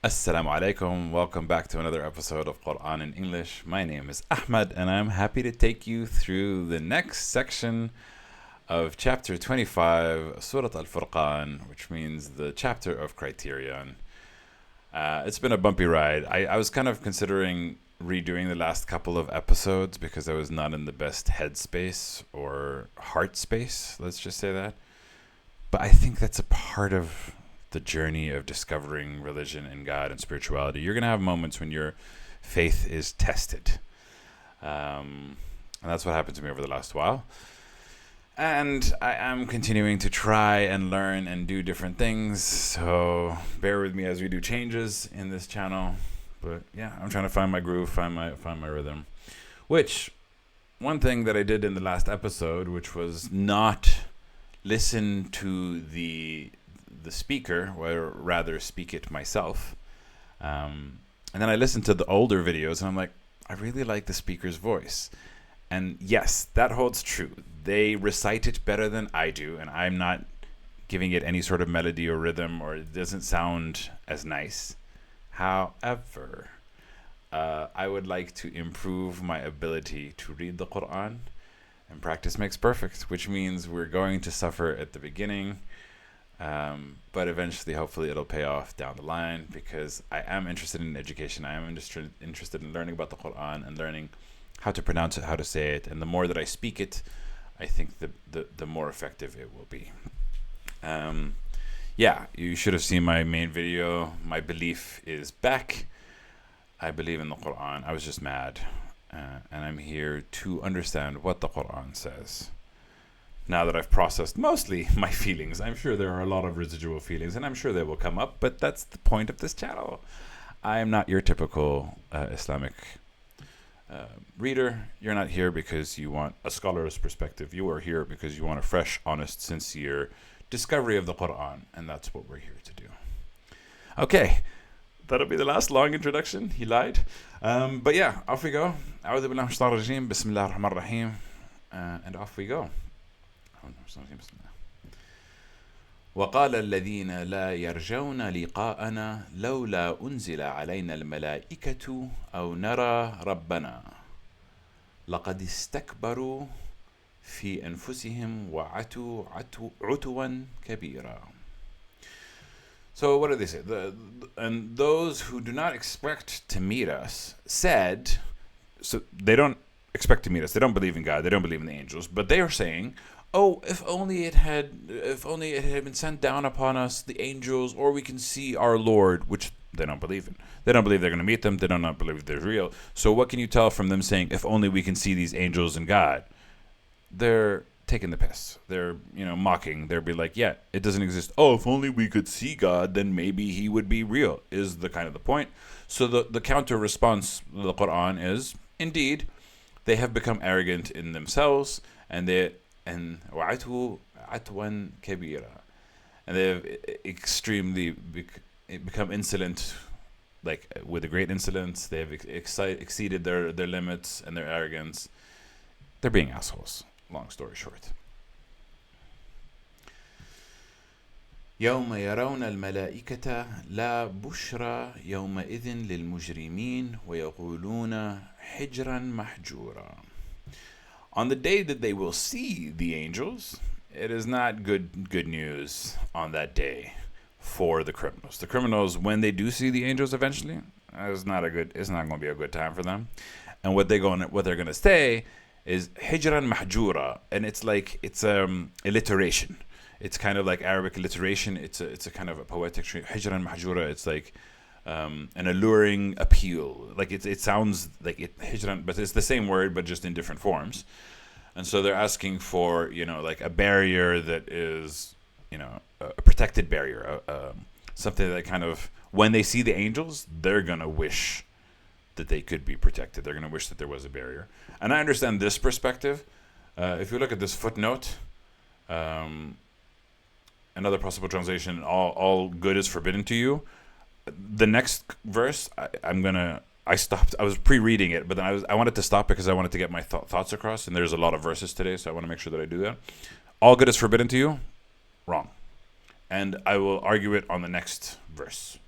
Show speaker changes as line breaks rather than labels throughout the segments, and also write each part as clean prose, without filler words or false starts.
Assalamu alaikum. Welcome back to another episode of Quran in English. My name is Ahmed, and I'm happy to take you through the next section of chapter 25, Surah Al Furqan, which means the chapter of criterion. It's been a bumpy ride. I was kind of considering redoing the last couple of episodes because I was not in the best headspace or heart space, let's just say that. But I think that's a part of the journey of discovering religion and God and spirituality. You're going to have moments when your faith is tested. And that's what happened to me over the last while. And I am continuing to try and learn and do different things. So bear with me as we do changes in this channel. But yeah, I'm trying to find my groove, find my rhythm. Which, one thing that I did in the last episode, which was not listen to the speaker, or rather speak it myself. And then I listened to the older videos and I'm like, I really like the speaker's voice. And yes, that holds true. They recite it better than I do, and I'm not giving it any sort of melody or rhythm, or it doesn't sound as nice. However, I would like to improve my ability to read the Quran, and practice makes perfect, which means we're going to suffer at the beginning. But eventually, hopefully, it'll pay off down the line, because I am interested in education. I am interested in learning about the Quran and learning how to pronounce it, how to say it. And the more that I speak it, I think the more effective it will be. Yeah, you should have seen my main video. My belief is back. I believe in the Quran. I was just mad. And I'm here to understand what the Quran says. Now that I've processed mostly my feelings, I'm sure there are a lot of residual feelings, and I'm sure they will come up, but that's the point of this channel. I am not your typical Islamic reader. You're not here because you want a scholar's perspective. You are here because you want a fresh, honest, sincere discovery of the Quran, and that's what we're here to do. Okay, that'll be the last long introduction. He lied. But yeah, off we go. أعوذ بالله من الشيطان الرجيم. بسم الله الرحمن الرحيم. And off we go. وقال الذين لا يرجون لقاءنا لولا أنزل علينا الملائكة أو نرى ربنا لقد استكبروا في أنفسهم وعتوا عتوا كبيرا. So what do they say? And those who do not expect to meet us said, so they don't expect to meet us. They don't believe in God. They don't believe in the angels. But they are saying, oh, if only it had been sent down upon us, the angels, or we can see our Lord, which they don't believe in. They don't believe they're going to meet them. They do not believe they're real. So what can you tell from them saying, if only we can see these angels and God? They're taking the piss. They're, mocking. They'll be like, yeah, it doesn't exist. Oh, if only we could see God, then maybe he would be real, is the kind of the point. So the counter response to the Quran is, indeed, they have become arrogant in themselves, and وعتوا عتوا كبيرا, and they have extremely become insolent, like with a great insolence. They have exceeded their limits and their arrogance. They're being assholes. Long story short. يوم يرون الملائكة لا بشرى يومئذ للمجرمين ويقولون حجرا محجورا. On the day that they will see the angels, it is not good news on that day for the criminals. The criminals, when they do see the angels eventually, it's not going to be a good time for them. And what they're going to say is hijran mahjura, and it's alliteration. It's kind of like Arabic alliteration. It's a kind of a poetic hijran mahjura. It's like an alluring appeal. Like it sounds like hijran, but it's the same word, but just in different forms. And so they're asking for, like a barrier that is, a protected barrier, something that kind of, when they see the angels, they're gonna wish that they could be protected. They're gonna wish that there was a barrier. And I understand this perspective. If you look at this footnote, another possible translation, all good is forbidden to you. The next verse, I stopped. I was pre-reading it, but then I wanted to stop because I wanted to get my thoughts across, and there's a lot of verses today, so I want to make sure that I do that. All good is forbidden to you? Wrong. And I will argue it on the next verse.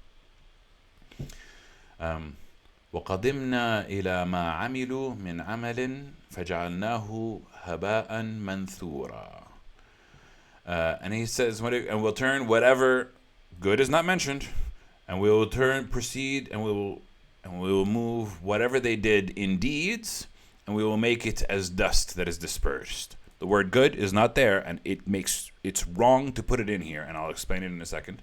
وقدمنا إلى ما عملوا من عمل فجعلناه هباء منثورا. And he says, and we'll turn whatever good is not mentioned, and we will proceed, and we will move whatever they did in deeds, and we will make it as dust that is dispersed. The word good is not there, and it's wrong to put it in here, and I'll explain it in a second.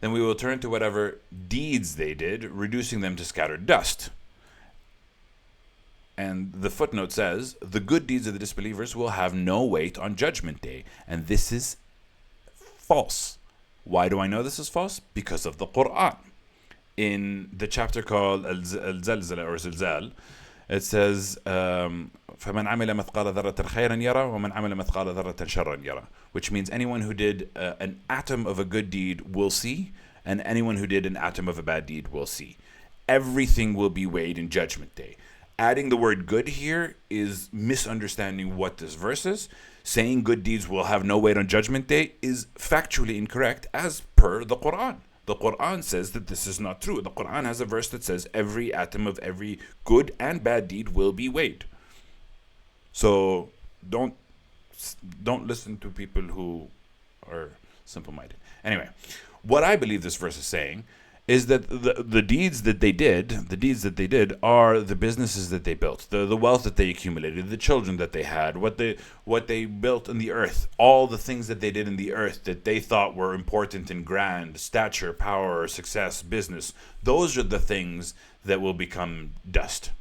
Then we will turn to whatever deeds they did, reducing them to scattered dust. And the footnote says, the good deeds of the disbelievers will have no weight on Judgment Day. And this is false. Why do I know this is false? Because of the Quran. In the chapter called Al-Zalzala or Zilzal, it says, فَمَنْ عَمِلَ مَثْقَالَ ذَرَّةٍ خَيْرًا يَرَى وَمَنْ عَمِلَ مَثْقَالَ ذَرَّةٍ شَرًّا يَرَى. Which means anyone who did an atom of a good deed will see, and anyone who did an atom of a bad deed will see. Everything will be weighed in Judgment Day. Adding the word good here is misunderstanding what this verse is. Saying good deeds will have no weight on Judgment Day is factually incorrect as per the Quran. The Quran says that this is not true. The Quran has a verse that says every atom of every good and bad deed will be weighed. So don't listen to people who are simple-minded. Anyway, what I believe this verse is saying is that the deeds that they did are the businesses that they built, the wealth that they accumulated, the children that they had, what they built in the earth, all the things that they did in the earth that they thought were important and grand, stature, power, success, business. Those are the things that will become dust.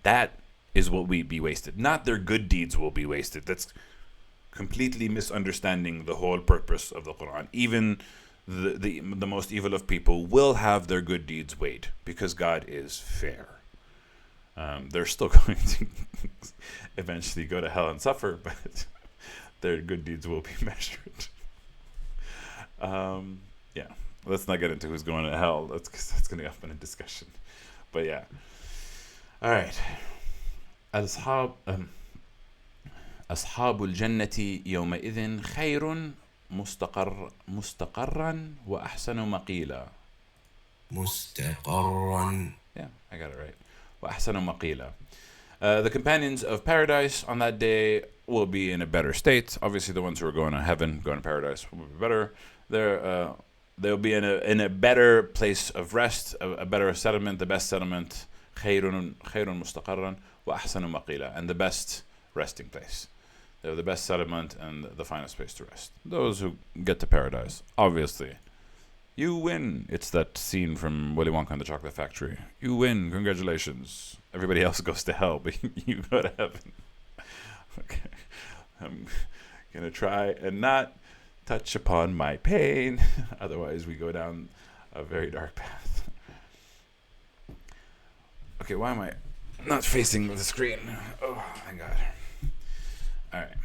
That is what will be wasted. Not their good deeds will be wasted. That's completely misunderstanding the whole purpose of the Quran. Even the most evil of people will have their good deeds weighed because God is fair. They're still going to eventually go to hell and suffer, but their good deeds will be measured. Yeah, let's not get into who's going to hell. That's going to be up in a discussion. But yeah. All right. أصحاب الجنة يومئذ خير مستقرا وأحسن مقيلا.
مستقرا.
Yeah, I got it right. وأحسن مقيلا. The companions of paradise on that day will be in a better state. Obviously, the ones who are going to heaven, going to paradise, will be better. They'll be in a better place of rest, a better settlement, the best settlement. خير مستقرا وأحسن مقيلا, and the best resting place. They're the best settlement and the finest place to rest. Those who get to paradise, obviously, you win. It's that scene from Willy Wonka and the Chocolate Factory. You win. Congratulations. Everybody else goes to hell, but you go to heaven. Okay. I'm going to try and not touch upon my pain. Otherwise, we go down a very dark path. Okay, why am I not facing the screen? Oh, my God. All right.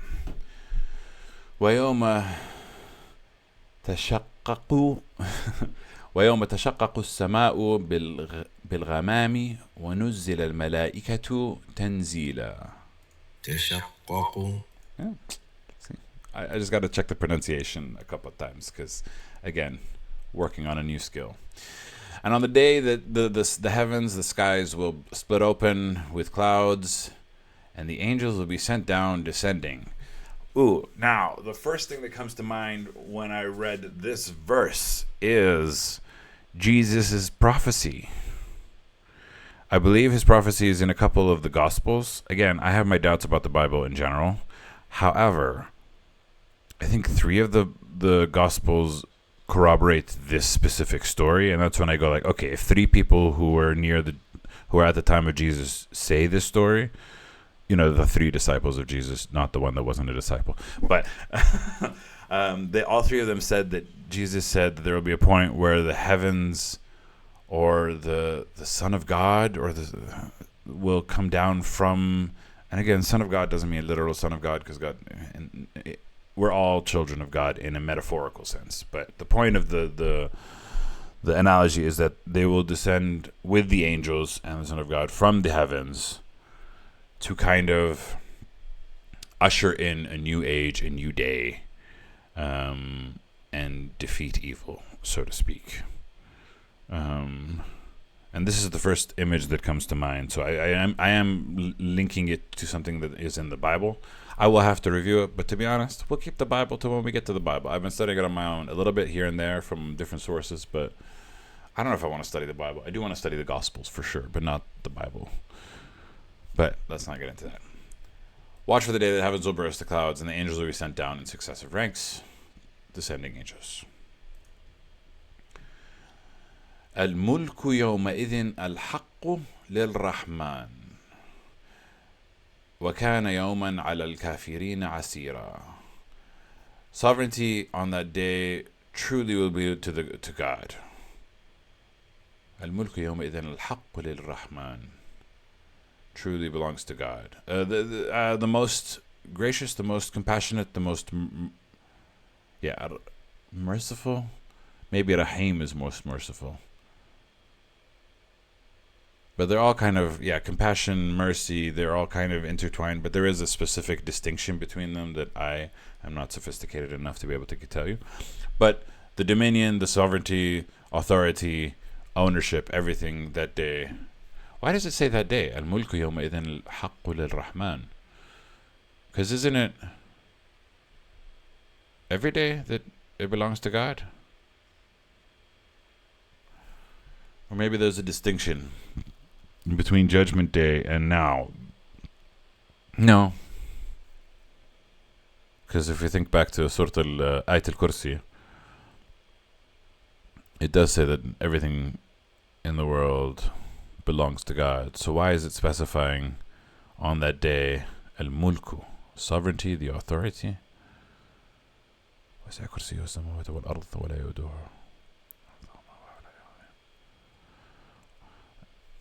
ويوم تشقق السماء بالغمام ونزل الملائكة تنزيلا.
تشقق.
Yeah. See, I just got to check the pronunciation a couple of times because, again, working on a new skill. And on the day that the heavens, the skies will split open with clouds, and the angels will be sent down, descending. Ooh, now, the first thing that comes to mind when I read this verse is Jesus' prophecy. I believe his prophecy is in a couple of the Gospels. Again, I have my doubts about the Bible in general. However, I think 3 of the Gospels corroborate this specific story, and that's when I go like, okay, if 3 people who were at the time of Jesus say this story, you know, the 3 disciples of Jesus, not the one that wasn't a disciple, but all 3 of them said that Jesus said that there will be a point where the heavens or the Son of God will come down from, and again, Son of God doesn't mean literal Son of God, because we're all children of God in a metaphorical sense. But the point of the analogy is that they will descend with the angels and the Son of God from the heavens to kind of usher in a new age, a new day, and defeat evil, so to speak. And this is the first image that comes to mind. So I am linking it to something that is in the Bible. I will have to review it, but to be honest, we'll keep the Bible till when we get to the Bible. I've been studying it on my own, a little bit here and there from different sources, but I don't know if I want to study the Bible. I do want to study the Gospels for sure, but not the Bible. But let's not get into that. Watch for the day that heavens will burst the clouds, and the angels will be sent down in successive ranks, descending angels. الملك يومئذ الحق للرحمن وكان يوما على الكافرين عسيرا. Sovereignty on that day truly will be to God. الملك يومئذ الحق للرحمن truly belongs to God. The most gracious, the most compassionate, the most merciful. Maybe Rahim is most merciful. But they're all kind of, compassion, mercy, they're all kind of intertwined, but there is a specific distinction between them that I am not sophisticated enough to be able to tell you. But the dominion, the sovereignty, authority, ownership, everything that day. Why does it say that day? الملك يومئذ الحق للرحمن. Because isn't it every day that it belongs to God? Or maybe there's a distinction between Judgment Day and now. No. Because if you think back to Surah Ayat al-Kursi, it does say that everything in the world belongs to God. So why is it specifying on that day al-mulku, sovereignty, the authority? وسع كرسيه السماوات والأرض ولا يؤوده.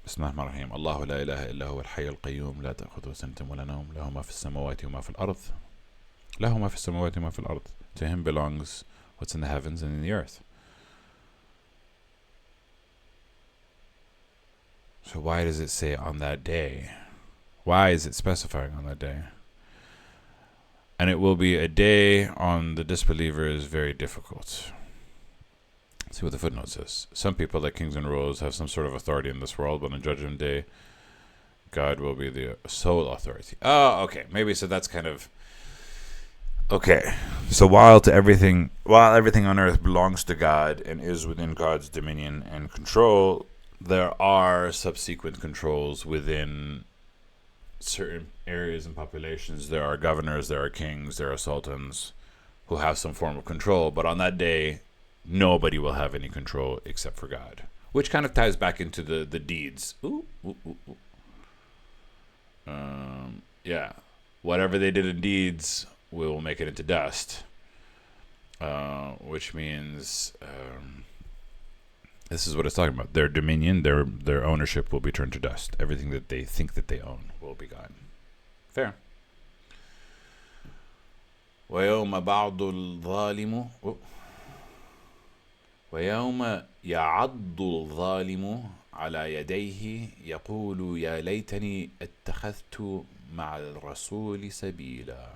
بسم الله الرحمن الرحيم. الله لا إله إلا هو الحي القيوم لا تأخذه سنة ولا نوم له ما في السماوات وما في الأرض. له ما في السماوات وما في الأرض. To him belongs what's in the heavens and in the earth. So why does it say on that day? Why is it specifying on that day? And it will be a day on the disbelievers very difficult. See what the footnote says. Some people, like kings and rulers, have some sort of authority in this world, but on Judgment Day, God will be the sole authority. Oh, okay. Maybe so that's kind of okay. So while everything on earth belongs to God and is within God's dominion and control, there are subsequent controls within certain areas and populations. There are governors, there are kings, there are sultans who have some form of control, but on that day, nobody will have any control except for God, which kind of ties back into the deeds. Whatever they did in deeds, we will make it into dust, which means this is what it's talking about. Their dominion, their ownership will be turned to dust. Everything that they think that they own will be gone. Fair. ويوم بعض الظالم ويوم يعض الظالم على يديه يقول يا ليتني اتخذت مع الرسول سبيلا.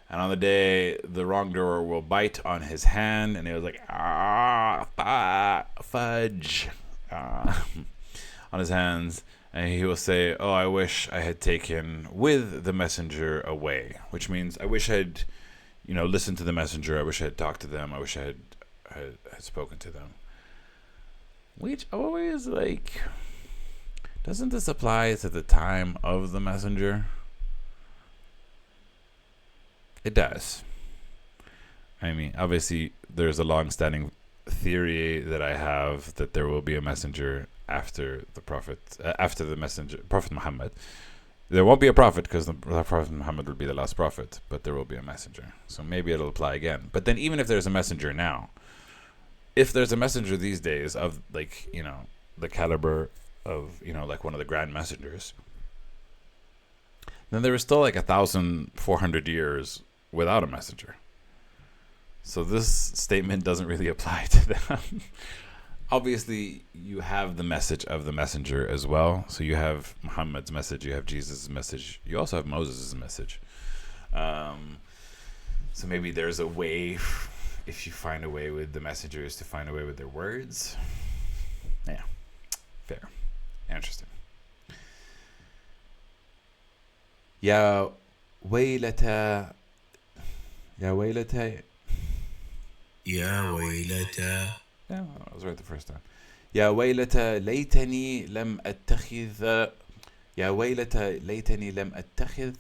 And on the day, the wrongdoer will bite on his hand, and he was like, fudge, on his hands, and he will say, oh, I wish I had taken with the messenger away, which means I wish I had, listened to the messenger. I wish I had talked to them. I wish I had spoken to them. Which always, doesn't this apply to the time of the messenger? It does. I mean, obviously, there's a long-standing theory that I have that there will be a messenger after the prophet, Prophet Muhammad. There won't be a prophet because the Prophet Muhammad will be the last prophet, but there will be a messenger. So maybe it'll apply again. But then even if there's a messenger now, if there's a messenger these days of the caliber of, one of the grand messengers, then there was still 1,400 years without a messenger. So this statement doesn't really apply to them. Obviously, you have the message of the messenger as well. So you have Muhammad's message, you have Jesus' message, you also have Moses' message. So maybe there's a way, if you find a way with the messengers to find a way with their words. Yeah, fair. Interesting. يا ويلتا يا ويلتا.
يا ويلتى.
Yeah, I was right the first time. يا ويلتا ليتني لم أتخذ يا ويلتا ليتني لم أتخذ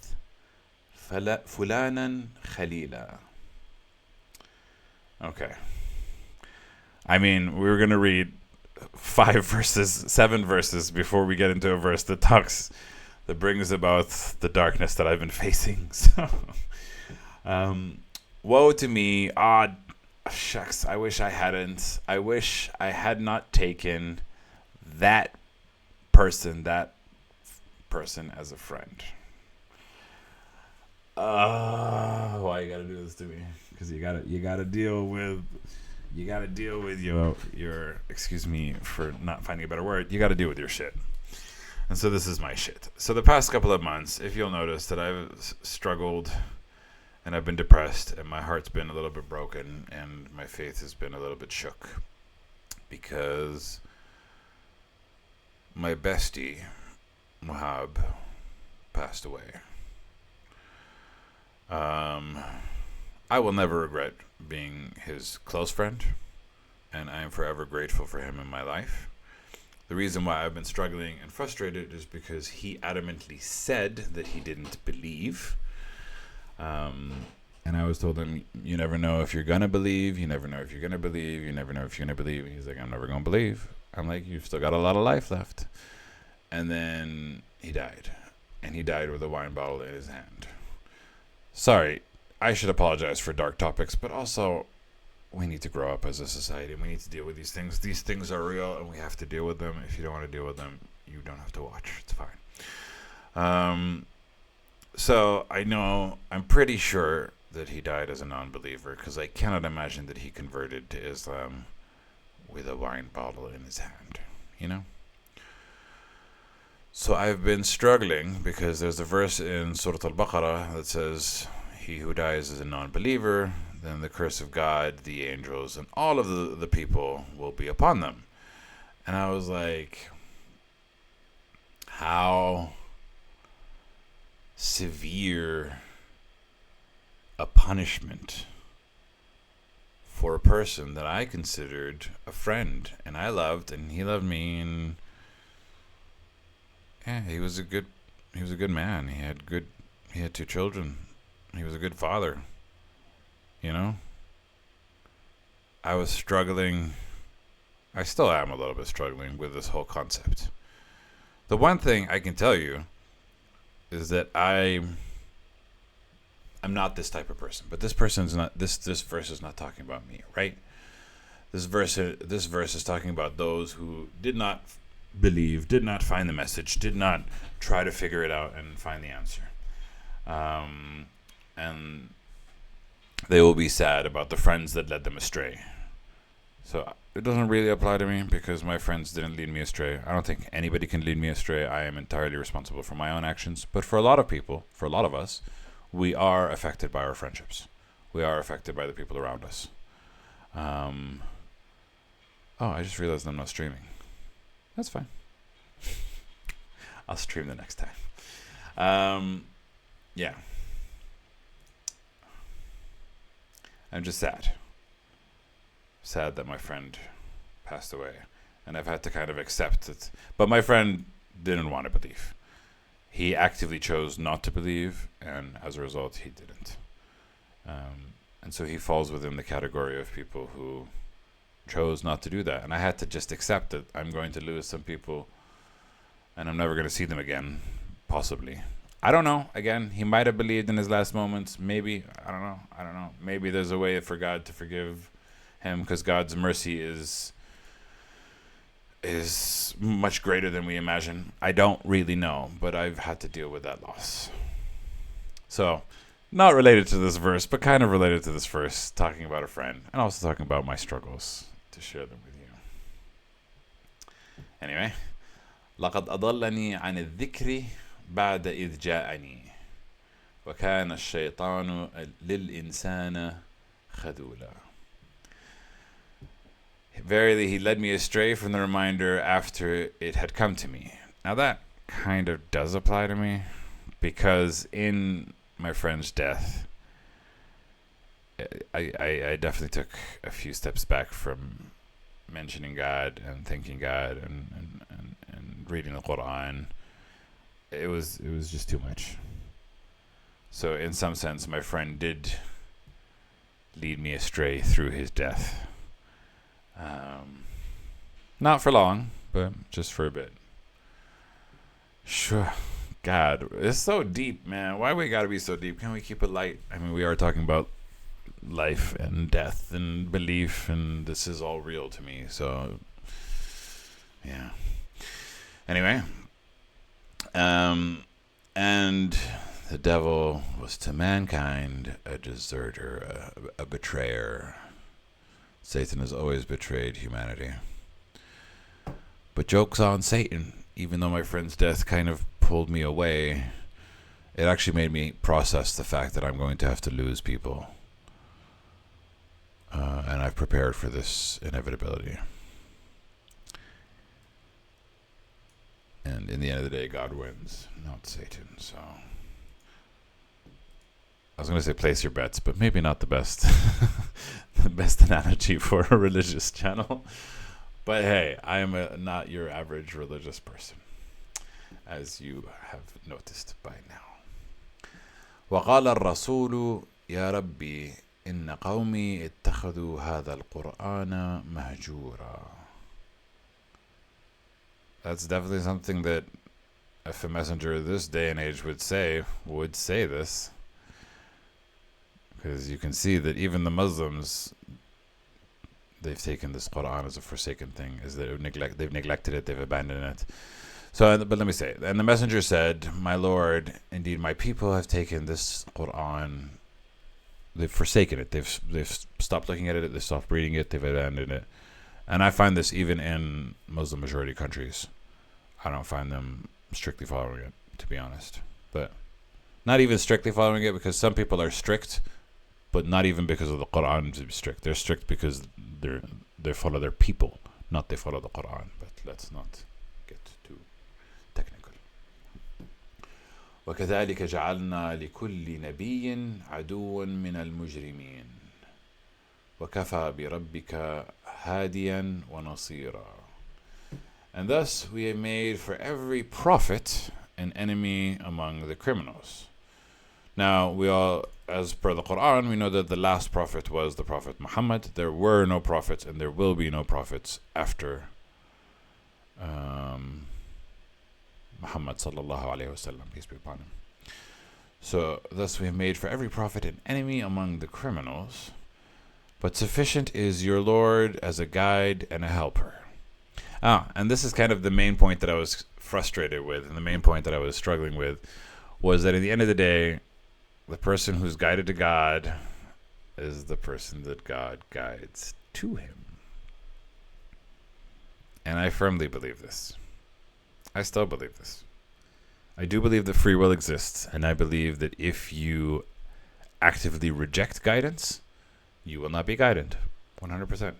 فلانا خليلا. Okay. I mean, we were going to read 7 verses before we get into a verse that brings about the darkness that I've been facing. So, woe to me. Shucks. I wish I hadn't. I wish I had not taken that person as a friend. Why you gotta do this to me? Because you gotta deal with your excuse me for not finding a better word. You gotta deal with your shit. And so this is my shit. So the past couple of months, if you'll notice that I've struggled and I've been depressed and my heart's been a little bit broken and my faith has been a little bit shook because my bestie, Wahab, passed away. I will never regret being his close friend, and I am forever grateful for him in my life. The reason why I've been struggling and frustrated is because he adamantly said that he didn't believe. And I always told him, you never know if you're going to believe, you never know if you're going to believe, you never know if you're going to believe. He's like, I'm never going to believe. I'm like, you've still got a lot of life left. And then he died. And he died with a wine bottle in his hand. Sorry, I should apologize for dark topics, but also we need to grow up as a society and we need to deal with these things. These things are real and we have to deal with them. If you don't want to deal with them, you don't have to watch. It's fine. So I'm pretty sure that he died as a non-believer because I cannot imagine that he converted to Islam with a wine bottle in his hand, you know? So I've been struggling because there's a verse in Surah Al-Baqarah that says, he who dies as a non-believer, then the curse of God, the angels, and all of the people will be upon them. And I was like, how severe a punishment for a person that I considered a friend and I loved and he loved me, and yeah, he was a good man. He had 2 children. He was a good father. You know? I was struggling. I still am a little bit struggling with this whole concept. The one thing I can tell you is that I'm not this type of person. But this person's not. This verse is not talking about me, right? This verse is talking about those who did not believe, did not find the message, did not try to figure it out and find the answer. And they will be sad about the friends that led them astray. So it doesn't really apply to me because my friends didn't lead me astray. I don't think anybody can lead me astray. I am entirely responsible for my own actions. But for a lot of people, for a lot of us, we are affected by our friendships. We are affected by the people around us. I just realized I'm not streaming. That's fine. I'll stream the next time. Yeah. I'm just sad. Sad that my friend passed away. And I've had to kind of accept it. But my friend didn't want to believe. He actively chose not to believe, and as a result, he didn't. And so he falls within the category of people who chose not to do that. And I had to just accept that I'm going to lose some people, and I'm never going to see them again, possibly. I don't know. Again, he might have believed in his last moments. Maybe. I don't know. Maybe there's a way for God to forgive him because God's mercy is much greater than we imagine. I don't really know, but I've had to deal with that loss. So, not related to this verse, but kind of related to this verse, talking about a friend and also talking about my struggles to share them with you. Anyway, لقد أضلني عن الذكر بعد إذ جاءني وكان الشيطان للإنسان خذولا. verily he led me astray from the reminder after it had come to me. Now that kind of does apply to me, because in my friend's death, I definitely took a few steps back from mentioning God and thanking God and reading the Quran. It was just too much. So in some sense, my friend did lead me astray through his death. Not for long, but just for a bit. Sure. God, it's so deep, man. Why we gotta be so deep? Can we keep it light? I mean, we are talking about life and death and belief, and this is all real to me. So, yeah. Anyway, and the devil was to mankind a deserter, a betrayer. Satan has always betrayed humanity. But joke's on Satan. Even though my friend's death kind of pulled me away, it actually made me process the fact that I'm going to have to lose people. And I've prepared for this inevitability. And in the end of the day, God wins, not Satan. So I was going to say place your bets, but maybe not the best the best analogy for a religious channel. But hey, I am not your average religious person, as you have noticed by now. وقال الرسول يا ربي إن قومي اتخذوا هذا القرآن مهجورا. That's definitely something that if a messenger of this day and age would say this. Because you can see that even the Muslims, they've taken this Quran as a forsaken thing, they've neglected it, they've abandoned it. So, but let me say, and the messenger said, "My Lord, indeed my people have taken this Quran, they've forsaken it, they've stopped looking at it, they've stopped reading it, they've abandoned it." And I find this even in Muslim majority countries. I don't find them strictly following it, to be honest. But not even strictly following it, because some people are strict, but not even because of the Quran to be strict. They're strict because they follow their people, not they follow the Quran. But let's not get too technical. وكذلك جعلنا لكل نبي عدوا من المجرمين وكفى بربك هاديا ونصيرا. And thus we have made for every prophet an enemy among the criminals. Now, we all, as per the Quran, we know that the last prophet was the Prophet Muhammad. There were no prophets, and there will be no prophets after Muhammad sallallahu alayhi wasallam, peace be upon him. So, thus we have made for every prophet an enemy among the criminals, but sufficient is your Lord as a guide and a helper. And this is kind of the main point that I was frustrated with, and the main point that I was struggling with, was that at the end of the day, the person who's guided to God is the person that God guides to him. And I firmly believe this. I still believe this. I do believe that free will exists, and I believe that if you actively reject guidance, you will not be guided, 100%.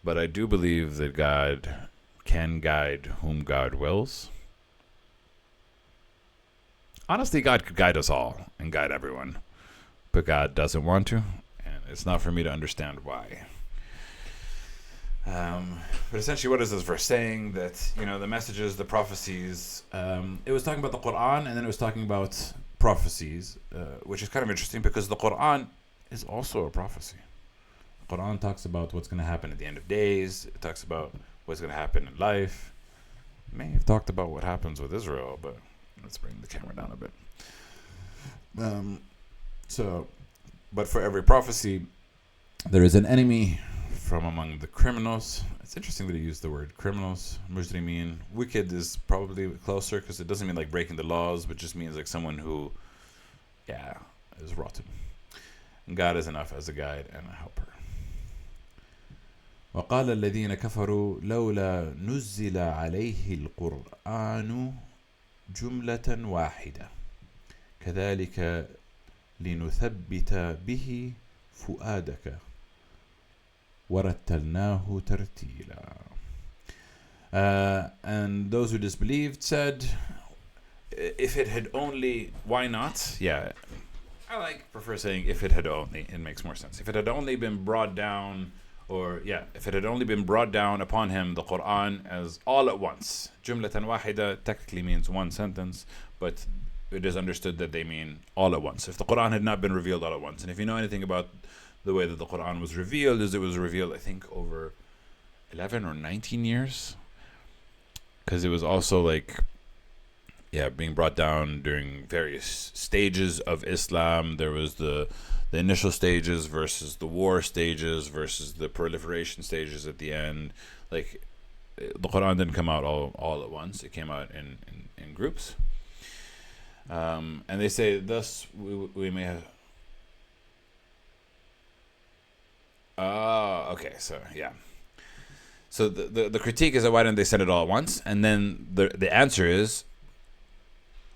But I do believe that God can guide whom God wills. Honestly, God could guide us all and guide everyone, but God doesn't want to, and it's not for me to understand why. But essentially, what is this verse saying? That, the messages, the prophecies, it was talking about the Quran, and then it was talking about prophecies, which is kind of interesting because the Quran is also a prophecy. The Quran talks about what's going to happen at the end of days. It talks about what's going to happen in life. It may have talked about what happens with Israel, but let's bring the camera down a bit. But for every prophecy, there is an enemy from among the criminals. It's interesting that he used the word criminals. Mujrimeen. Wicked is probably closer because it doesn't mean like breaking the laws, but just means like someone who, is rotten. And God is enough as a guide and a helper. وقال الذين كفروا لولا نزل عليه القرآن جملة واحدة كذلك لنثبت به فؤادك وَرَتَّلْنَاهُ تَرْتِيلًا. And those who disbelieved said, if it had only, why not? Yeah, I prefer saying if it had only, it makes more sense. If it had only been brought down, if it had only been brought down upon him, the Quran, as all at once. Jumlatan wahida technically means one sentence, but it is understood that they mean all at once. If the Quran had not been revealed all at once, and if you know anything about the way that the Quran was revealed, is it was revealed, I think, over 11 or 19 years, because it was also being brought down during various stages of Islam. There was the initial stages versus the war stages versus the proliferation stages at the end. The Quran didn't come out all at once. It came out in groups. And they say, thus we may have... okay, so yeah. So the critique is that why didn't they send it all at once? And then the answer is,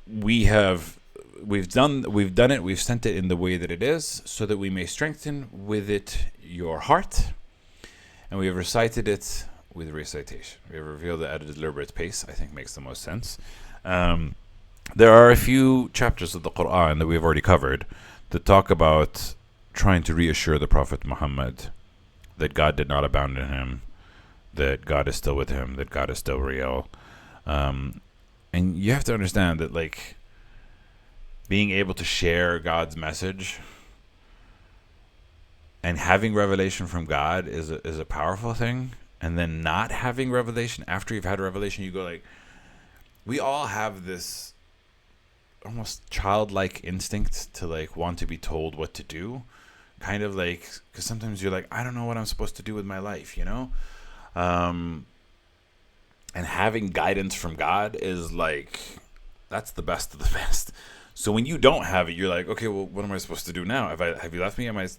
we've done it, we've sent it in the way that it is, so that we may strengthen with it your heart, and we have recited it with recitation. We have revealed it at a deliberate pace, I think makes the most sense. There are a few chapters of the Quran that we have already covered that talk about trying to reassure the Prophet Muhammad that God did not abandon him, that God is still with him, that God is still real. And you have to understand that, being able to share God's message and having revelation from God is a powerful thing. And then not having revelation after you've had revelation, you go we all have this almost childlike instinct to want to be told what to do, kind of because sometimes you're I don't know what I'm supposed to do with my life, and having guidance from God is that's the best of the best. So when you don't have it, you're okay, well, what am I supposed to do now? Have you left me? Am I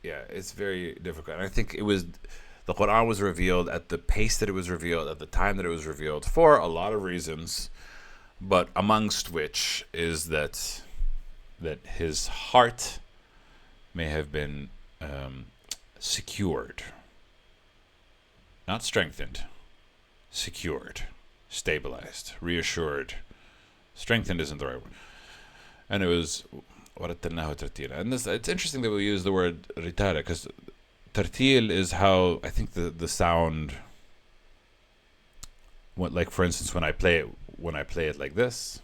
it's very difficult. And I think the Quran was revealed at the pace that it was revealed, at the time that it was revealed, for a lot of reasons, but amongst which is that his heart may have been secured, not strengthened. Secured, stabilized, reassured. Strengthened isn't the right word. And it was وَرَتَّلْنَاهُ تَرْتِيلًا. And it's interesting that we use the word ritala, because tartil is how I think the sound. For instance, when I play it like this,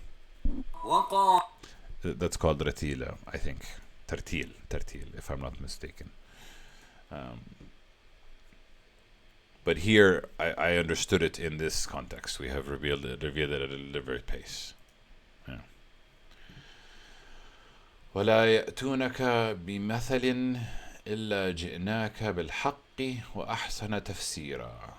that's called ratila, I think. Tartil, if I'm not mistaken. But here, I understood it in this context. We have revealed it at a deliberate pace. Yeah. وَلَا يَأْتُونَكَ بِمَثَلٍ إِلَّا جِئْنَاكَ بِالْحَقِّ وَأَحْسَنَ تَفْسِيرًا.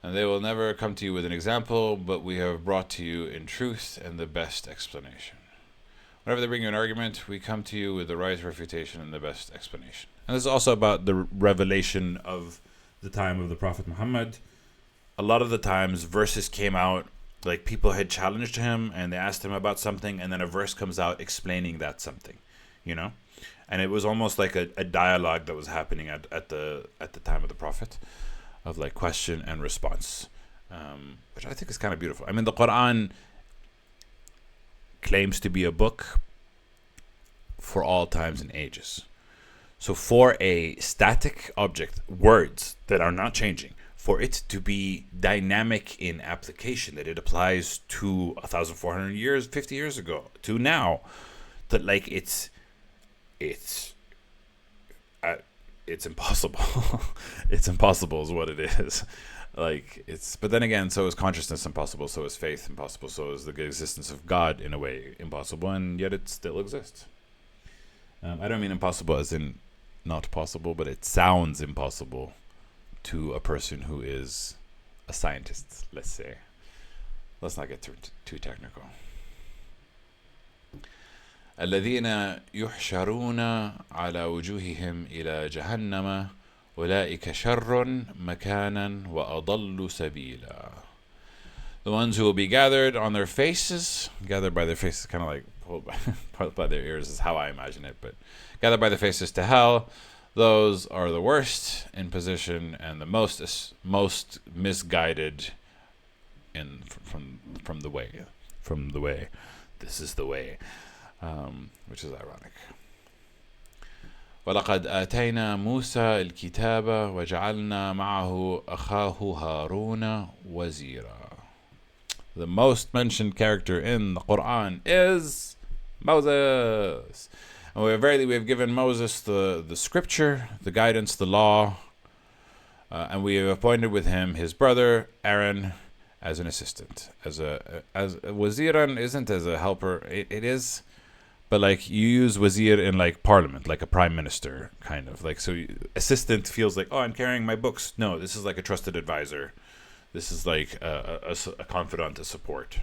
And they will never come to you with an example, but we have brought to you in truth and the best explanation. Whenever they bring you an argument, we come to you with the right refutation and the best explanation. And this is also about the revelation of the time of the Prophet Muhammad. A lot of the times verses came out, people had challenged him and they asked him about something, and then a verse comes out explaining that something, and it was almost like a dialogue that was happening at the time of the Prophet, of question and response, which I think is kind of beautiful. I mean, the Quran claims to be a book for all times and ages. So for a static object, words that are not changing, for it to be dynamic in application, that it applies to 1,400 years, 50 years ago, to now, that it's impossible. It's impossible is what it is. But then again, so is consciousness impossible, so is faith impossible, so is the existence of God in a way impossible, and yet it still exists. I don't mean impossible as in not possible, but it sounds impossible to a person who is a scientist, let's say. Let's not get too technical. الذين يحشرون على وجوههم إلى جهنم أولئك شر مكانا وأضل سبيلا. The ones who will be gathered on their faces, gathered by their faces, kind of pulled by their ears is how I imagine it, but gathered by their faces to hell, those are the worst in position and the most misguided from the way. From the way. This is the way. Which is ironic. وَلَقَدْ آتَيْنَا مُوسَى الْكِتَابَ وَجَعَلْنَا مَعَهُ أَخَاهُ هَارُونَ وَزِيرًا. The most mentioned character in the Quran is Moses. And we have given Moses the scripture, the guidance, the law, and we have appointed with him his brother Aaron as an assistant. As waziran isn't as a helper. It is, but like you use wazir in like parliament, like a prime minister kind of like. So assistant feels like, oh, I'm carrying my books. No, this is like a trusted advisor. This is like a confidant, a support.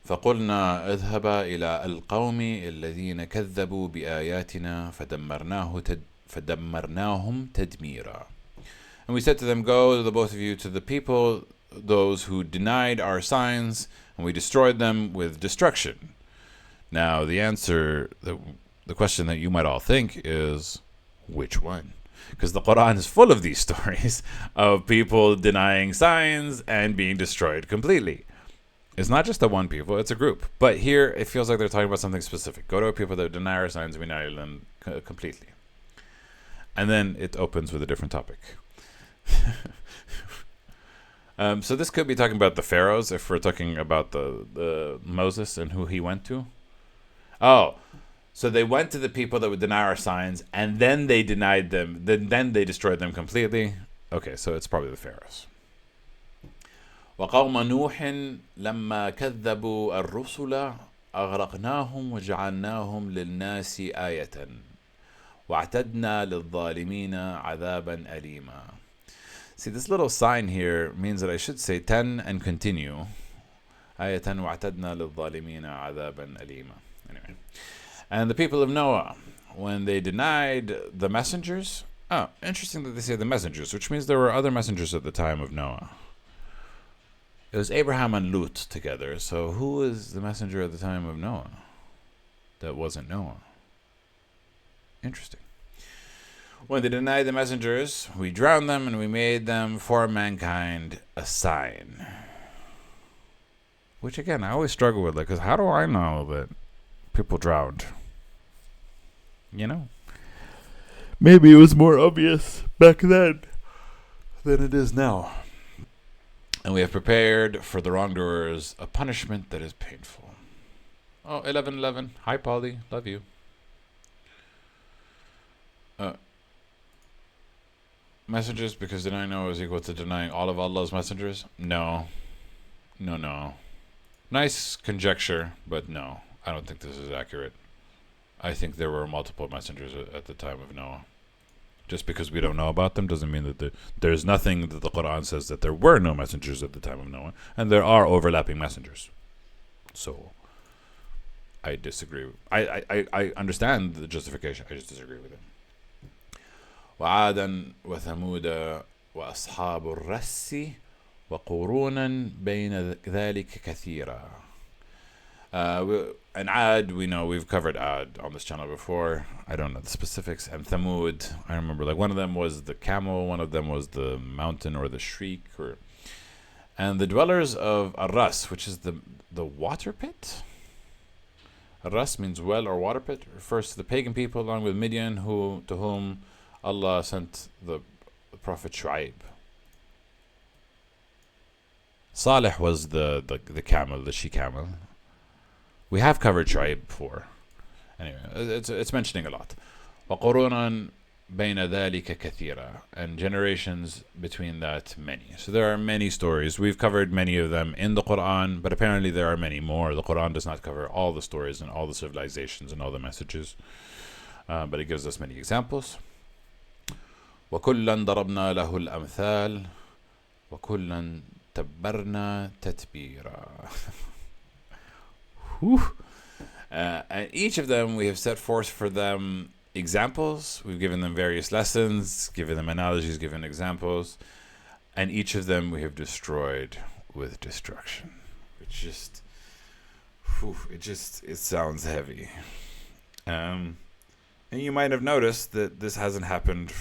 فقلنا اذهبا إلى القوم الذين كذبوا بآياتنا فدمرناهم تدميرا. And we said to them, go, the both of you, to the people, those who denied our signs, and we destroyed them with destruction. Now, the answer, the question that you might all think is, which one? Because the Quran is full of these stories of people denying signs and being destroyed completely. It's not just the one people, it's a group. But here, it feels like they're talking about something specific. Go to people that deny our signs, we deny them completely. And then it opens with a different topic. So this could be talking about the pharaohs, if we're talking about the Moses and who he went to. Oh, so they went to the people that would deny our signs, and then they denied them. Then they destroyed them completely. Okay, so it's probably the pharaohs. وقوم نوح لما كذبوا الرسل أغرقناهم وجعلناهم للناس آية وَاعْتَدْنَا لِلظَّالِمِينَ عَذَابًا أَلِيمًا. See, this little sign here means that I should say 10 and continue. آيَةً وَاعْتَدْنَا لِلظَّالِمِينَ عَذَابًا أَلِيمًا. Anyway. And the people of Noah, when they denied the messengers. Oh, interesting that they say the messengers, which means there were other messengers at the time of Noah. It was Abraham and Lut together. So who is the messenger at the time of Noah? That wasn't Noah. Interesting. When they denied the messengers, we drowned them and we made them for mankind a sign. Which again, I always struggle with, like, because how do I know that people drowned? You know? Maybe it was more obvious back then than it is now. And we have prepared for the wrongdoers a punishment that is painful. Oh, 11:11. Hi, Polly. Love you. Messengers, because denying Noah is equal to denying all of Allah's messengers? No. Nice conjecture, but no. I don't think this is accurate. I think there were multiple messengers at the time of Noah. Just because we don't know about them doesn't mean that there's nothing that the Quran says that there were no messengers at the time of Noah. And there are overlapping messengers. So, I disagree. I understand the justification. I just disagree with it. وعادا وثمود وأصحاب الرس وقرونا بين ذلك كثيرا. And Ad, we know we've covered Ad on this channel before. I don't know the specifics. And Thamud, I remember, like, one of them was the camel, one of them was the mountain or the shriek, and the dwellers of Arras, which is the water pit. Arras means well or water pit. Refers to the pagan people along with Midian, to whom Allah sent the Prophet Shu'aib. Salih was the camel, the she-camel. We have covered Shu'aib before. Anyway, it's mentioning a lot. وَقُرُونًا بَيْنَ ذَلِكَ كَثِيرًا. And generations between that many. So there are many stories. We've covered many of them in the Quran, but apparently there are many more. The Quran does not cover all the stories and all the civilizations and all the messages. But it gives us many examples. وَكُلًّا ضَرَبْنَا لَهُ الْأَمْثَالِ وَكُلًّا تَبَّرْنَا تَتْبِيرًا. And each of them we have set forth for them examples. We've given them various lessons, given them analogies, given examples, and each of them we have destroyed with destruction. It sounds heavy. And you might have noticed that this hasn't happened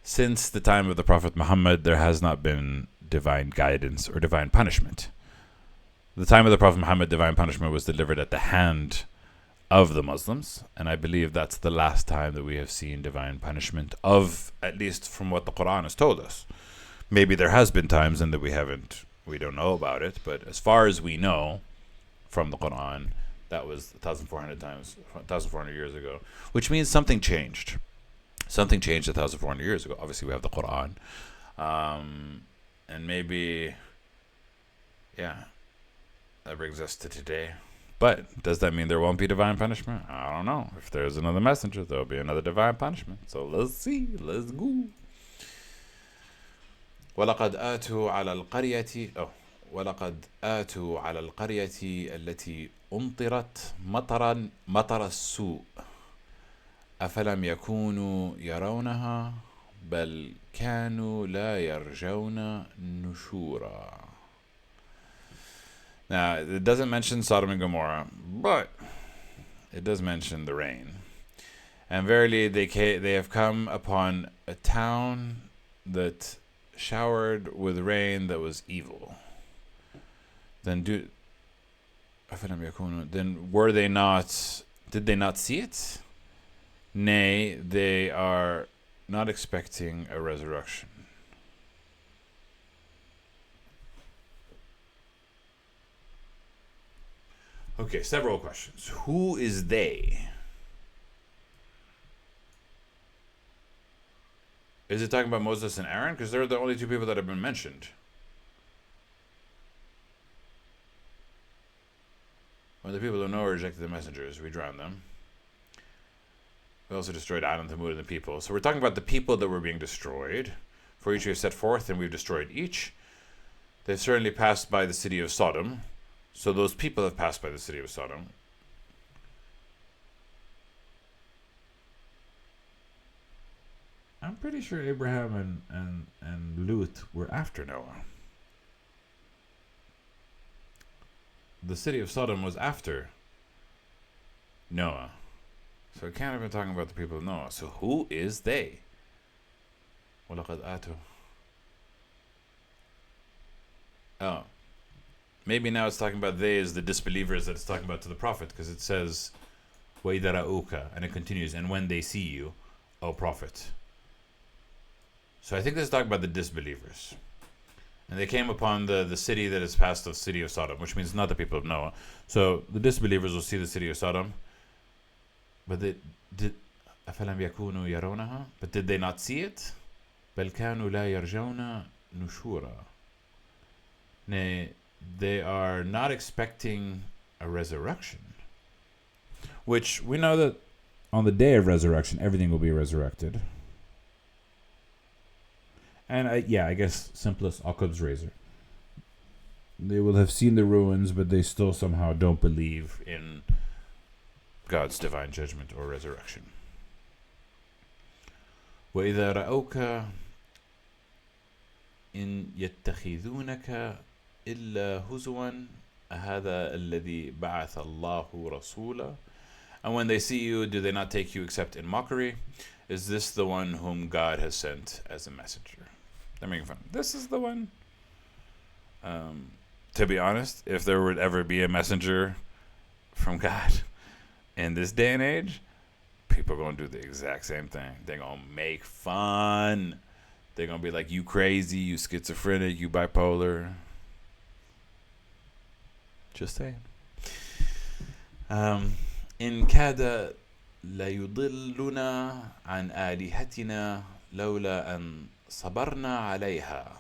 since the time of the Prophet Muhammad. There has not been divine guidance or divine punishment. The time of the Prophet Muhammad, divine punishment was delivered at the hand of the Muslims, and I believe that's the last time that we have seen divine punishment, at least from what the Quran has told us. Maybe there has been times in that we don't know about it, but as far as we know from the Quran, that was 1,400 years ago, which means something changed. Something changed 1,400 years ago. Obviously, we have the Quran, and maybe, that brings us to today. But does that mean there won't be divine punishment? I don't know. If there's another messenger, there'll be another divine punishment. So let's see. Let's go. ولقد آتوا على القرية التي أمطرت مطر السوء أفلم يكونوا يرونها بل كانوا لا يرجون نشورا. Now, it doesn't mention Sodom and Gomorrah, but it does mention the rain. And verily they have come upon a town that showered with rain that was evil. Then did they not see it? Nay, they are not expecting a resurrection. Okay, several questions. Who is they? Is it talking about Moses and Aaron? Because they're the only two people that have been mentioned. When the people of Noah rejected the messengers, we drowned them. We also destroyed Adam, Thamud, and the people. So we're talking about the people that were being destroyed. For each we have set forth, and we've destroyed each. They've certainly passed by the city of Sodom. So those people have passed by the city of Sodom. I'm pretty sure Abraham and Lut were after Noah. The city of Sodom was after Noah. So it can't have been talking about the people of Noah. So who is they? Oh. Maybe now it's talking about they as the disbelievers that it's talking about to the Prophet, because it says وَإِذَا رَأُوكَ, and it continues, and when they see you, O Prophet. So I think this is talking about the disbelievers. And they came upon the city that is past the city of Sodom, which means not the people of Noah. So the disbelievers will see the city of Sodom. But أَفَلَمْ يَكُونُوا يَرَوْنَهَا, but did they not see it? بَلْ كَانُوا لَا يَرْجَوْنَ نُشُورًا. Nay, they are not expecting a resurrection. Which we know that on the day of resurrection, everything will be resurrected. And I guess simplest Aqab's razor. They will have seen the ruins, but they still somehow don't believe in God's divine judgment or resurrection. وَإِذَا رَأَوْكَ إِنْ يَتَّخِذُونَكَ إِلَّا هُزُوًا أَهَذَا الَّذِي بَعَثَ اللَّهُ رَسُولًا. And when they see you, do they not take you except in mockery? Is this the one whom God has sent as a messenger? They're making fun. This is the one. To be honest, if there would ever be a messenger from God in this day and age, people are going to do the exact same thing. They're going to make fun. They're going to be like, you crazy, you schizophrenic, you bipolar. Just saying. إن كاد ليضلنا عن آلهتنا لولا أن صبرنا عليها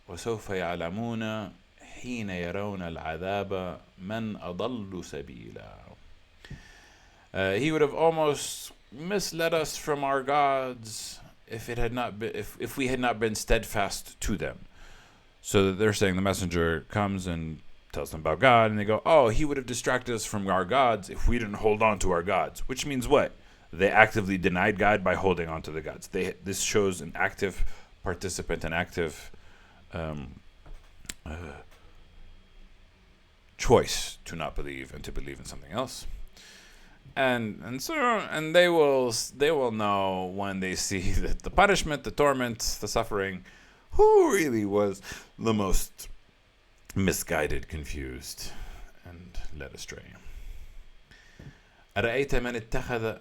وسوف يعلمون حين يرون العذاب من أضل سبيلا. He would have almost misled us from our gods if we had not been steadfast to them. So they're saying the messenger comes and tells them about God, and they go, oh, he would have distracted us from our gods if we didn't hold on to our gods. Which means what? They actively denied God by holding on to the gods. This shows an active participant, an active choice to not believe and to believe in something else. And they will know when they see that the punishment, the torment, the suffering, who really was the most misguided, confused, and led astray. أرأيت من اتخذ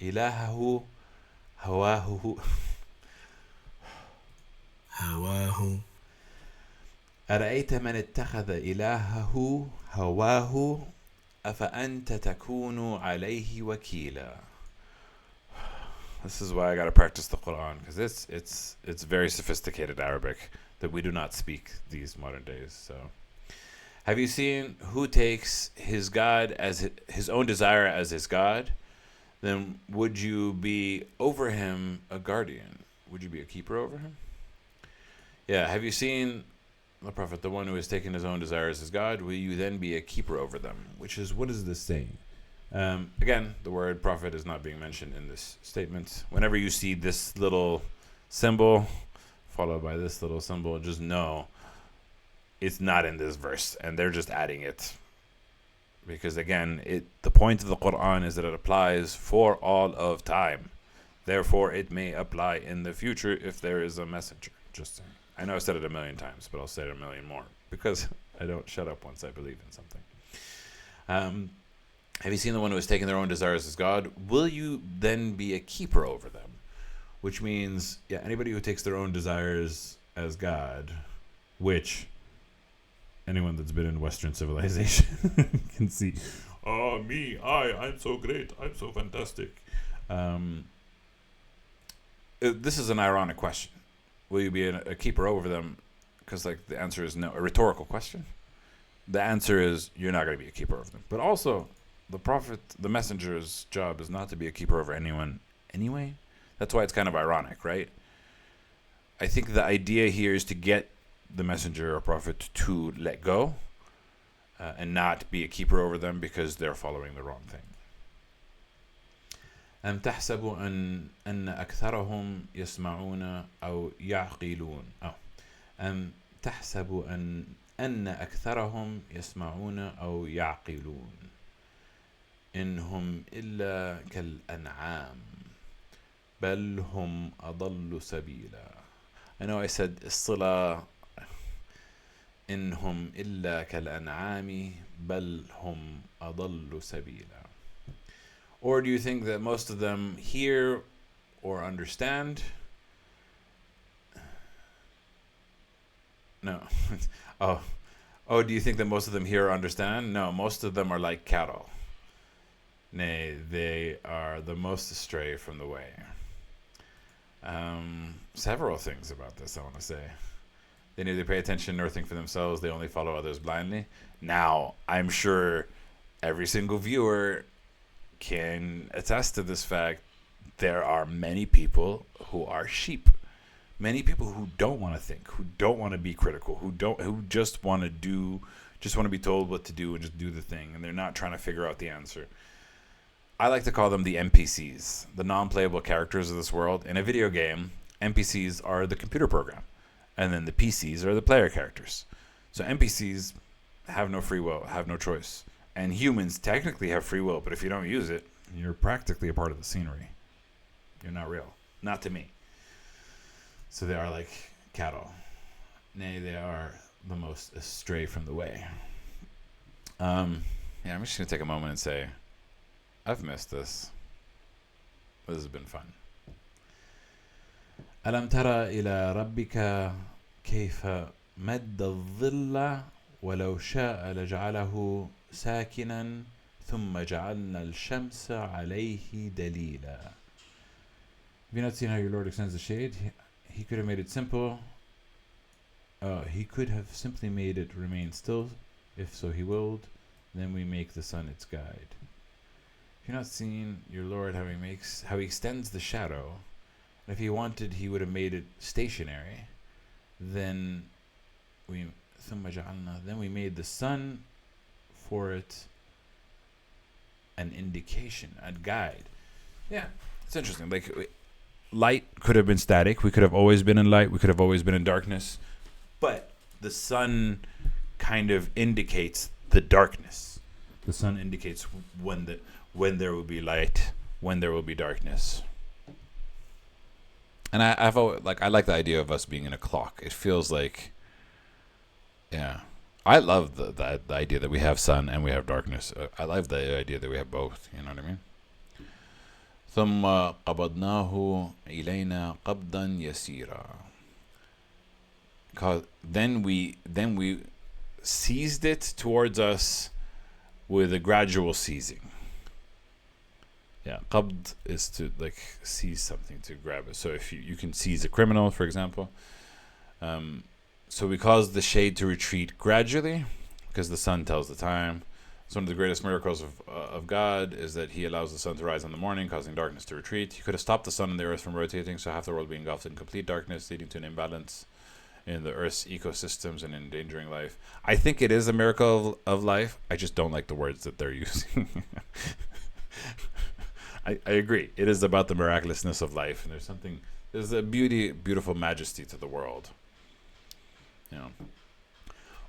إلهه
هواه
أرأيت من اتخذ إلهه هواه أفأنت تكون عليه وكيلا. This is why I gotta practice the Quran, because it's very sophisticated Arabic that we do not speak these modern days. So, have you seen who takes his God as his own desire as his God? Then would you be over him a guardian? Would you be a keeper over him? Yeah. Have you seen the Prophet, the one who has taken his own desire as his God? Will you then be a keeper over them? Which is, what is this saying? Again, the word prophet is not being mentioned in this statement. Whenever you see this little symbol followed by this little symbol, just know it's not in this verse, and they're just adding it. Because again, the point of the Quran is that it applies for all of time. Therefore, it may apply in the future if there is a messenger. Just saying. I know I said it a million times, but I'll say it a million more, because I don't shut up once I believe in something. Have you seen the one who has taken their own desires as God? Will you then be a keeper over them? Which means, yeah, anybody who takes their own desires as God, which anyone that's been in Western civilization can see. Oh, I'm so great. I'm so fantastic. This is an ironic question. Will you be a keeper over them? Because the answer is no. A rhetorical question. The answer is you're not going to be a keeper over them. But also, the Prophet, the messenger's job is not to be a keeper over anyone anyway. That's why it's kind of ironic, right? I think the idea here is to get the messenger or prophet to let go and not be a keeper over them because they're following the wrong thing. أم تحسب أن أكثرهم يسمعون أو يعقلون أم تحسب أن أكثرهم يسمعون أو يعقلون إنهم إلا كالأنعام بل هم أضل سبيلا. I know I said الصلة إنهم إلا كالأنعام بل هم أضل سبيلا. Or do you think that most of them hear or understand? No. Oh, do you think that most of them hear or understand? No, most of them are like cattle. Nay, they are the most astray from the way. Several things about this I want to say. They neither pay attention nor think for themselves. They only follow others blindly. Now, I'm sure every single viewer can attest to this fact. There are many people who are sheep. Many people who don't want to think, who don't want to be critical, who just want to be told what to do and just do the thing, and they're not trying to figure out the answer. I like to call them the NPCs, the non-playable characters of this world. In a video game, NPCs are the computer program, and then the PCs are the player characters. So NPCs have no free will, have no choice. And humans technically have free will, but if you don't use it, you're practically a part of the scenery. You're not real. Not to me. So they are like cattle. Nay, they are the most astray from the way. I'm just going to take a moment and say, I've missed this. This has been fun. ألم ترى إلى ربك كيف مد الظل ولو شاء لجعله ساكنا ثم جعلنا الشمس عليه دليلا. Have you not seen how your Lord extends the shade? He could have made it simple. He could have simply made it remain still, if so he willed. Then we make the sun its guide. Have you not seen your Lord how he extends the shadow? If he wanted, he would have made it stationary. Then we made the sun for it an indication, a guide. Yeah, it's interesting. Light could have been static. We could have always been in light. We could have always been in darkness. But the sun kind of indicates the darkness. The sun indicates when there will be light, when there will be darkness. And I've always, I like the idea of us being in a clock. It feels like, yeah. I love the idea that we have sun and we have darkness. I love the idea that we have both. You know what I mean? ثم قبضناه إلينا قبضا يسيرا. Then we seized it towards us with a gradual seizing. Yeah, qabd is to seize something, to grab it. So if you can seize a criminal, for example. So we caused the shade to retreat gradually, because the sun tells the time. It's one of the greatest miracles of God is that He allows the sun to rise in the morning, causing darkness to retreat. He could have stopped the sun and the earth from rotating, so half the world being engulfed in complete darkness, leading to an imbalance in the Earth's ecosystems and endangering life. I think it is a miracle of life. I just don't like the words that they're using. I agree. It is about the miraculousness of life, and there's a beautiful majesty to the world. You know.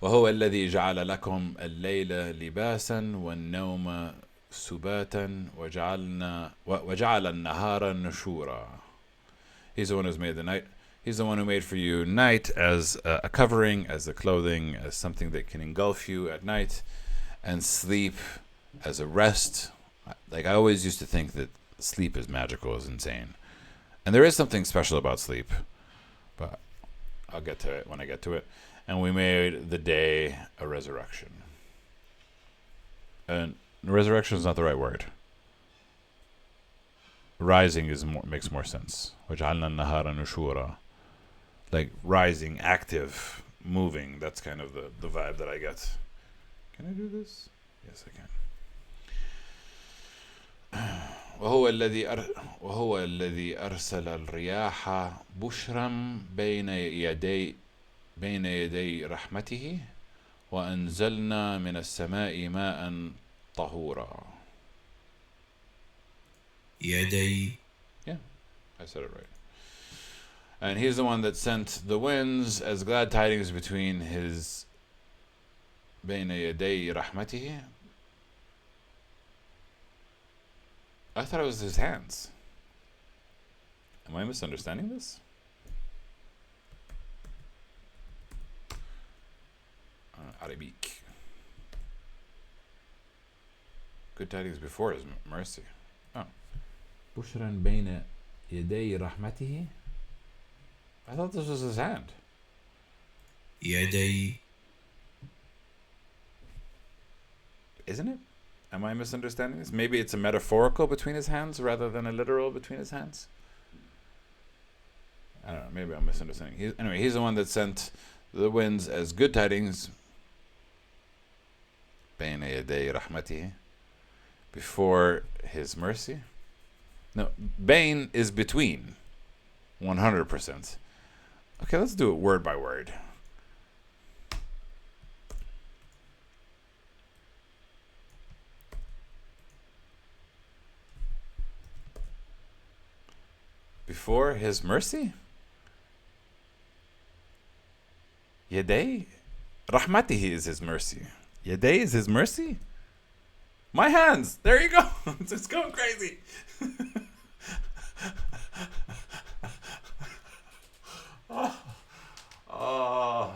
وهو الذي جعل لكم الليل لباسا والنوم سباتا وجعل النهار نشورا. He's the one who's made the night. He's the one who made for you night as a covering, as a clothing, as something that can engulf you at night, and sleep as a rest. I always used to think that sleep is magical, is insane. And there is something special about sleep, but I'll get to it when I get to it. And we made the day a resurrection. And resurrection is not the right word. Rising makes more sense. وَجَعَلْنَا النَّهَارَ نُشُورًا. Rising, active, moving. That's kind of the vibe that I get. Can I do this? Yes, I can. وهو الذي أرسل الرياح بشرا بين يدي رحمته وأنزلنا من السماء ماء طهورا.
يدي.
Yeah, I said it right. And He's the one that sent the winds as glad tidings between His بين يدي رحمته. I thought it was His hands. Am I misunderstanding this? Arabic. Good tidings before His mercy. Oh. بشرا بين يدي رحمته. I thought this was His hand.
يدي.
Isn't it? Am I misunderstanding this? Maybe it's a metaphorical between His hands rather than a literal between His hands? I don't know. Maybe I'm misunderstanding. He's the one that sent the winds as good tidings بين يدي رحمته, before His mercy. No, bain is between, 100%. Okay, let's do it word by word. Before His mercy? Yaday? Rahmatihi is His mercy. Yaday is His mercy? My hands! There you go! It's going crazy! Oh.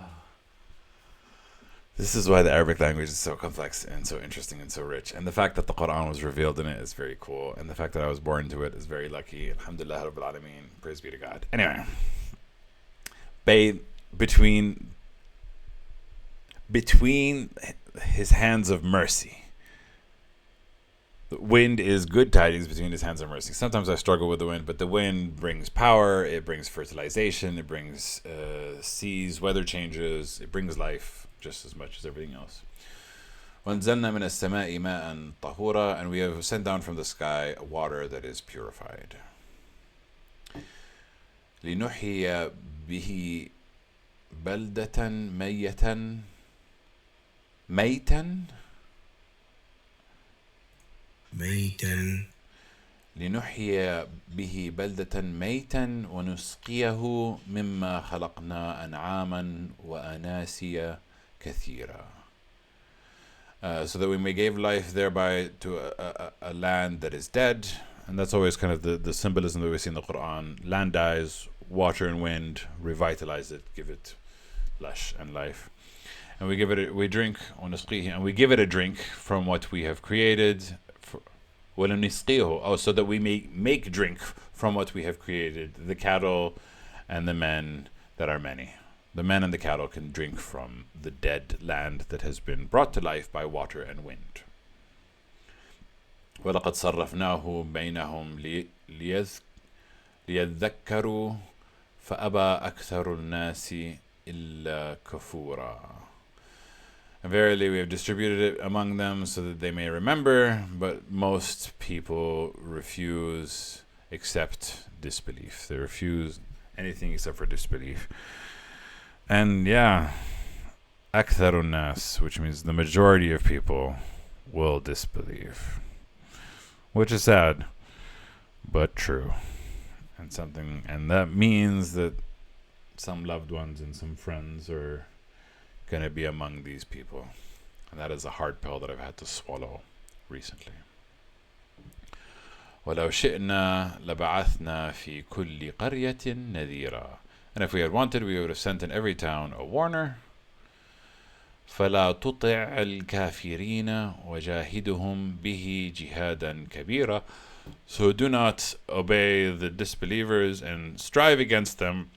This is why the Arabic language is so complex and so interesting and so rich. And the fact that the Quran was revealed in it is very cool. And the fact that I was born into it is very lucky. Alhamdulillah Rabbil Alameen. Praise be to God. Anyway. Between His hands of mercy. The wind is good tidings between His hands of mercy. Sometimes I struggle with the wind, but the wind brings power, it brings fertilization, it brings seas, weather changes, it brings life just as much as everything else. وَأَنزَلْنَا مِنَ السَّمَاءِ مَاءً طَهُورًا, and we have sent down from the sky water that is purified. لِنُحْيِيَ بِهِ بَلْدَةً ميتا لنحيي به بلدة ميتا ونسقيه مما خلقنا أنعاما وأناسيا كثيرا. so that we may give life thereby to a land that is dead. And that's always kind of the symbolism that we see in the Quran. Land dies, water and wind revitalize it, give it flesh and life. And we drink, and we give it a drink from what we have created. So that we may make drink from what we have created, the cattle and the men that are many. The men and the cattle can drink from the dead land that has been brought to life by water and wind. وَلَقَدْ صَرَّفْنَاهُ بَيْنَهُمْ لِيَذَّكَّرُوا فَأَبَى أَكْثَرُ النَّاسِ إِلَّا كَفُورًا. And verily we have distributed it among them so that they may remember, but most people refuse except disbelief. They refuse anything except for disbelief. And yeah, أكثر الناس, which means the majority of people will disbelieve, which is sad, but true. And that means that some loved ones and some friends are going to be among these people. And that is a hard pill that I've had to swallow recently. وَلَوْ شِئْنَا لَبَعَثْنَا فِي كُلِّ قَرْيَةٍ نَذِيرًا. And if we had wanted, we would have sent in every town a warner. فَلَا تُطِعْ الْكَافِرِينَ وَجَاهِدُهُمْ بِهِ جِهَادًا كَبِيرًا. So do not obey the disbelievers and strive against them,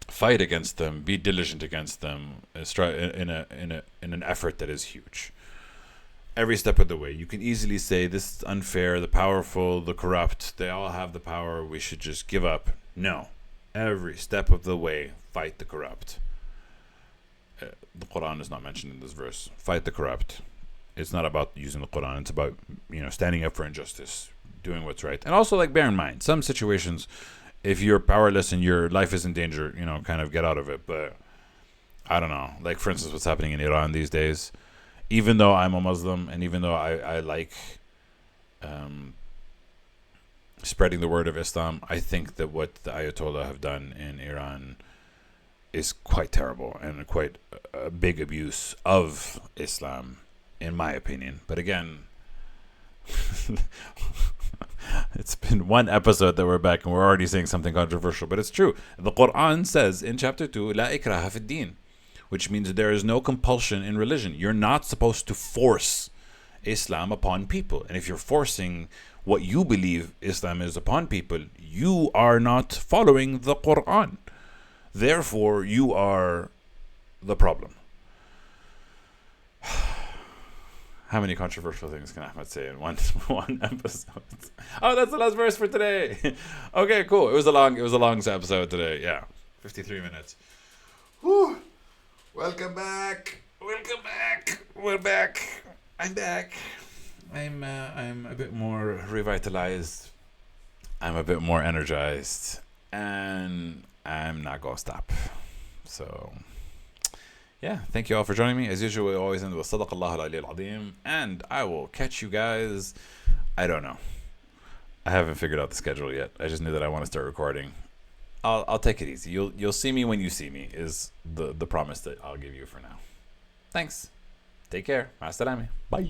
fight against them, be diligent against them, in an effort that is huge. Every step of the way. You can easily say this is unfair, the powerful, the corrupt, they all have the power, we should just give up. No. Every step of the way, fight the corrupt. The Quran is not mentioned in this verse. Fight the corrupt. It's not about using the Quran. It's about, standing up for injustice, doing what's right. And also, bear in mind, some situations, if you're powerless and your life is in danger, kind of get out of it. But I don't know. Like, for instance, what's happening in Iran these days. Even though I'm a Muslim and even though I like spreading the word of Islam, I think that what the Ayatollah have done in Iran is quite terrible and quite a big abuse of Islam, in my opinion. But again, it's been one episode that we're back and we're already saying something controversial, but it's true. The Quran says in chapter 2, La ikraha fi din, which means there is no compulsion in religion. You're not supposed to force Islam upon people. And if you're forcing what you believe Islam is upon people, you are not following the Quran. Therefore, you are the problem. How many controversial things can Ahmed say in one episode? Oh, that's the last verse for today. Okay, cool. It was a long episode today. Yeah, 53 minutes. Whew. Welcome back. We're back. I'm back. I'm a bit more revitalized. I'm a bit more energized, and I'm not gonna stop. So, yeah, thank you all for joining me. As usual, we always end with Sadaq Allah al-Ali al-Azim, and I will catch you guys. I don't know. I haven't figured out the schedule yet. I just knew that I want to start recording. I'll take it easy. You'll see me when you see me is the promise that I'll give you for now. Thanks. Take care. مع السلامة. Bye.